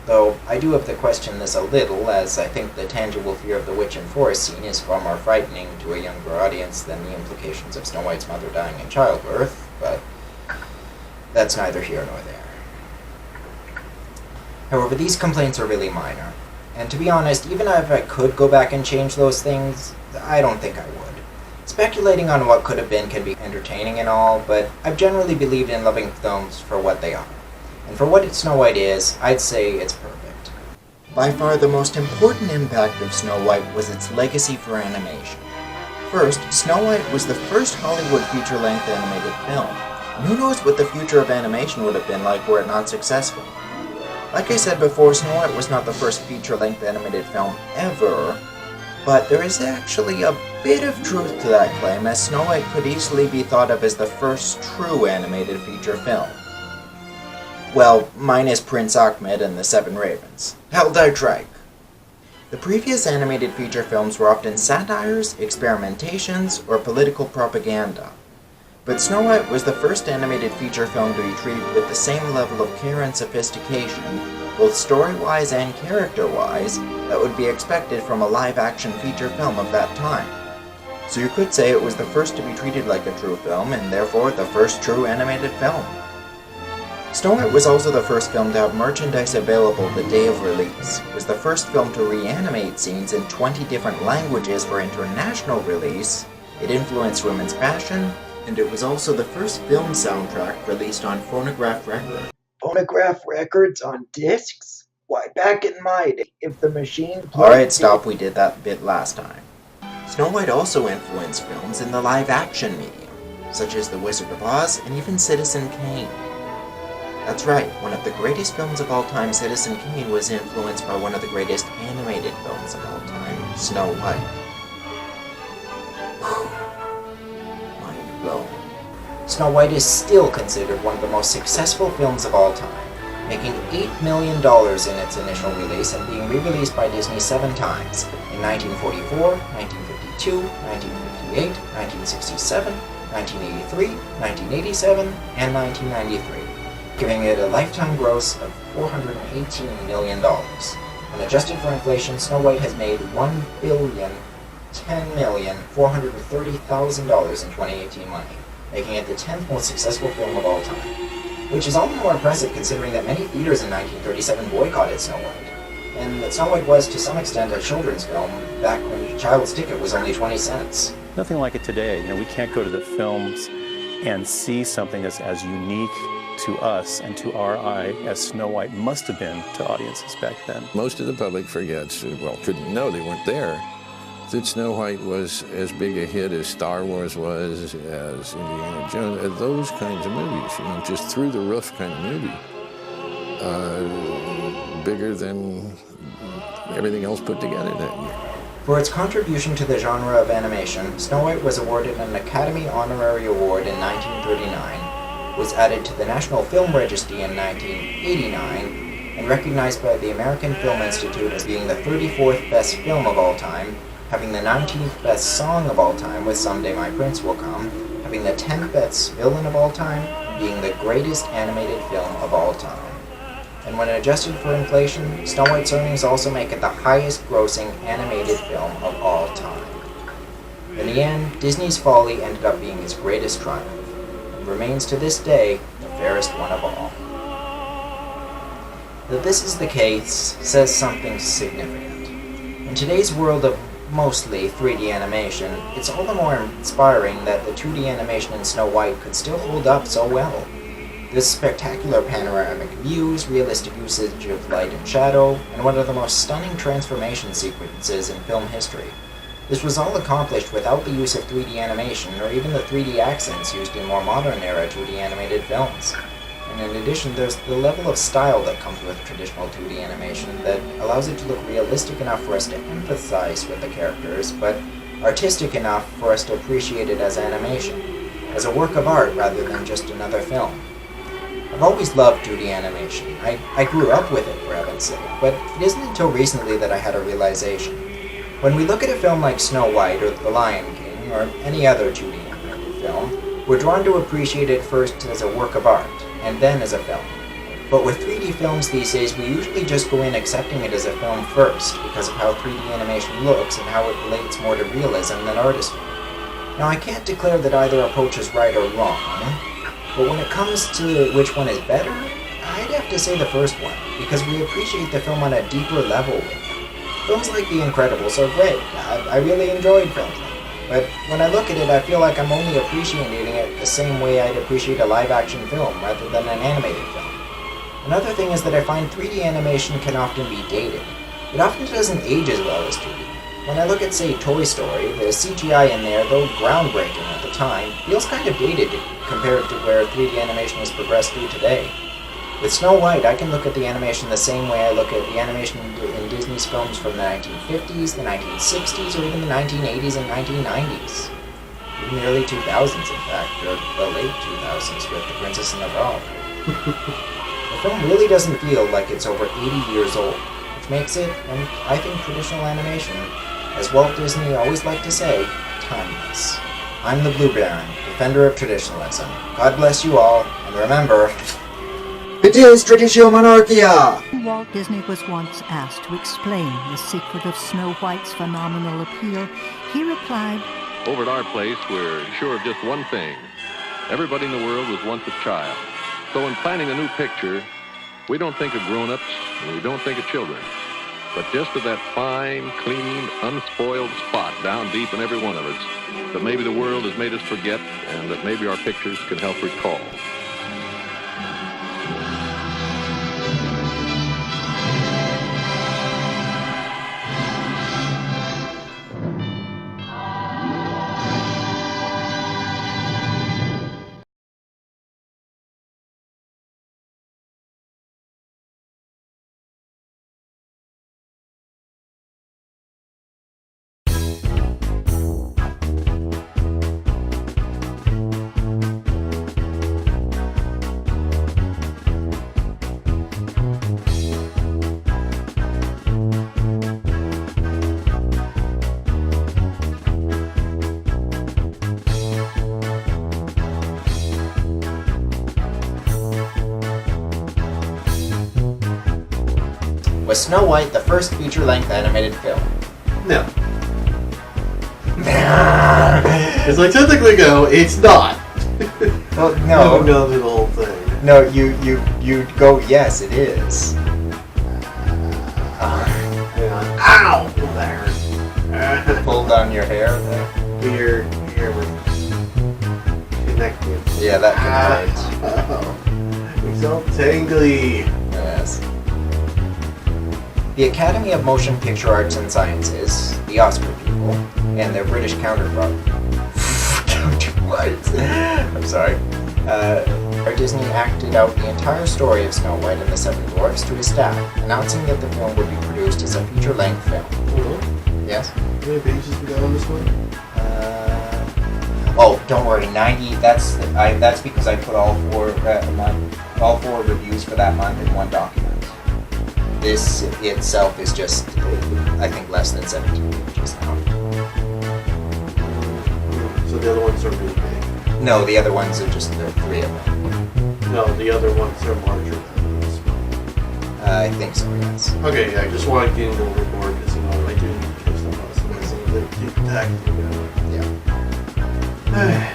Though I do have to question this a little, as I think the tangible fear of the witch and forest scene is far more frightening to a younger audience than the implications of Snow White's mother dying in childbirth, but that's neither here nor there. However, these complaints are really minor, and to be honest, even if I could go back and change those things, I don't think I would. Speculating on what could have been can be entertaining and all, but I've generally believed in loving films for what they are. And for what Snow White is, I'd say it's perfect. By far the most important impact of Snow White was its legacy for animation. First, Snow White was the first Hollywood feature-length animated film. And who knows what the future of animation would have been like were it not successful. Like I said before, Snow White was not the first feature-length animated film ever, but there is actually a bit of truth to that claim, as Snow White could easily be thought of as the first true animated feature film. Well, minus Prince Ahmed and the Seven Ravens. Hell die Trike! The previous animated feature films were often satires, experimentations, or political propaganda. But Snow White was the first animated feature film to be treated with the same level of care and sophistication, both story-wise and character-wise, that would be expected from a live-action feature film of that time. So you could say it was the first to be treated like a true film, and therefore the first true animated film. Snow White was also the first film to have merchandise available the day of release, was the first film to reanimate scenes in 20 different languages for international release, it influenced women's fashion, and it was also the first film soundtrack released on phonograph record. Phonograph records on discs? Why, back in my day, if the machine played... Alright, stop, we did that bit last time. Snow White also influenced films in the live-action medium, such as The Wizard of Oz and even Citizen Kane. That's right, one of the greatest films of all time, Citizen Kane, was influenced by one of the greatest animated films of all time, Snow White. Mind blown. Snow White is still considered one of the most successful films of all time, making $8 million in its initial release and being re-released by Disney 7 times, in 1944, 1952, 1958, 1967, 1983, 1987, and 1993. Giving it a lifetime gross of $418 million. When adjusted for inflation, Snow White has made $1,010,430,000 in 2018 money, making it the 10th most successful film of all time. Which is all the more impressive considering that many theaters in 1937 boycotted Snow White, and that Snow White was to some extent a children's film back when a child's ticket was only 20 cents. Nothing like it today. We can't go to the films and see something that's as unique to us and to our eye as Snow White must have been to audiences back then. Most of the public forgets, couldn't know, they weren't there, that Snow White was as big a hit as Star Wars was, as Indiana Jones, those kinds of movies, just through the roof kind of movie. Bigger than everything else put together that year. For its contribution to the genre of animation, Snow White was awarded an Academy Honorary Award in 1939, was added to the National Film Registry in 1989, and recognized by the American Film Institute as being the 34th best film of all time, having the 19th best song of all time with Someday My Prince Will Come, having the 10th best villain of all time, being the greatest animated film of all time. And when adjusted for inflation, Snow White's earnings also make it the highest grossing animated film of all time. In the end, Disney's folly ended up being his greatest triumph, and remains to this day the fairest one of all. That this is the case says something significant. In today's world of mostly 3D animation, it's all the more inspiring that the 2D animation in Snow White could still hold up so well. This spectacular panoramic views, realistic usage of light and shadow, and one of the most stunning transformation sequences in film history. This was all accomplished without the use of 3D animation or even the 3D accents used in more modern era 2D animated films. And in addition, there's the level of style that comes with traditional 2D animation that allows it to look realistic enough for us to empathize with the characters, but artistic enough for us to appreciate it as animation, as a work of art rather than just another film. I've always loved 2D animation. I grew up with it, for heaven's sake, but it isn't until recently that I had a realization. When we look at a film like Snow White or The Lion King or any other 2D animated film, we're drawn to appreciate it first as a work of art, and then as a film. But with 3D films these days, we usually just go in accepting it as a film first because of how 3D animation looks and how it relates more to realism than artistry. Now, I can't declare that either approach is right or wrong, but when it comes to which one is better, I'd have to say the first one, because we appreciate the film on a deeper level with it. Films like The Incredibles are great. I really enjoyed films like that. But when I look at it, I feel like I'm only appreciating it the same way I'd appreciate a live-action film rather than an animated film. Another thing is that I find 3D animation can often be dated. It often doesn't age as well as 2D. When I look at, say, Toy Story, the CGI in there, though groundbreaking at the time, feels kind of dated compared to where 3D animation has progressed through today. With Snow White, I can look at the animation the same way I look at the animation in Disney's films from the 1950s, the 1960s, or even the 1980s and 1990s. Even the early 2000s, in fact, or the late 2000s with The Princess and the Frog. The film really doesn't feel like it's over 80 years old, which makes it, and I think traditional animation, as Walt Disney always liked to say, timeless. I'm the Blue Baron, defender of traditionalism. God bless you all, and remember... It is Traditio Monarchia! Walt Disney was once asked to explain the secret of Snow White's phenomenal appeal. He replied, Over at our place, we're sure of just one thing. Everybody in the world was once a child. So in planning a new picture, we don't think of grown-ups and we don't think of children, but just of that fine, clean, unspoiled spot down deep in every one of us that maybe the world has made us forget and that maybe our pictures can help recall. Was Snow White the first feature-length animated film? No. It's like, technically, no, it's not. Well, no. No, the whole thing. No, you go, yes, it is. Ow! There. Pull down your hair there. Here we're connected. Yeah, that can hurt. Oh, it's all tangly. Yes. The Academy of Motion Picture Arts and Sciences, the Oscar people, and their British counterpart. I'm sorry. Our Disney acted out the entire story of Snow White and the Seven Dwarfs to his staff, announcing that the film would be produced as a feature-length film. Mm-hmm. Yes? How many pages we got on this one? Oh, don't worry, 90. That's because I put all four reviews for that month in one document. This itself is just, I think, less than 17 pages now. So the other ones are really big? No, the other ones are just the three of them. No, the other ones are larger than this one. I think so, yes. Okay, yeah, I just want to get overboard because, you know, I do need to kill stuff else. And so they keep attacking me. Yeah.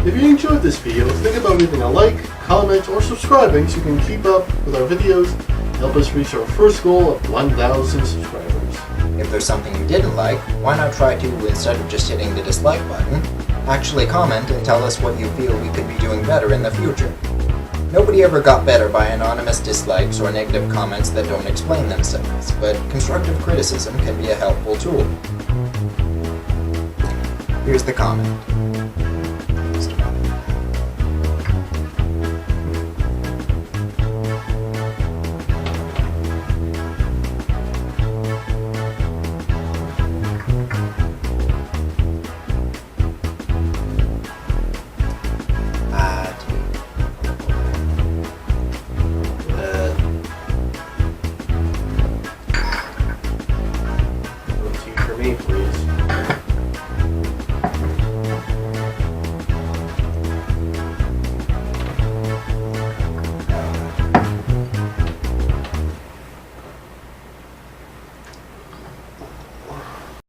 If you enjoyed this video, think about leaving a like, comment, or subscribing so you can keep up with our videos and help us reach our first goal of 1,000 subscribers. If there's something you didn't like, why not try to, instead of just hitting the dislike button, Actually comment and tell us what you feel we could be doing better in the future. Nobody ever got better by anonymous dislikes or negative comments that don't explain themselves, but constructive criticism can be a helpful tool. Here's the comment.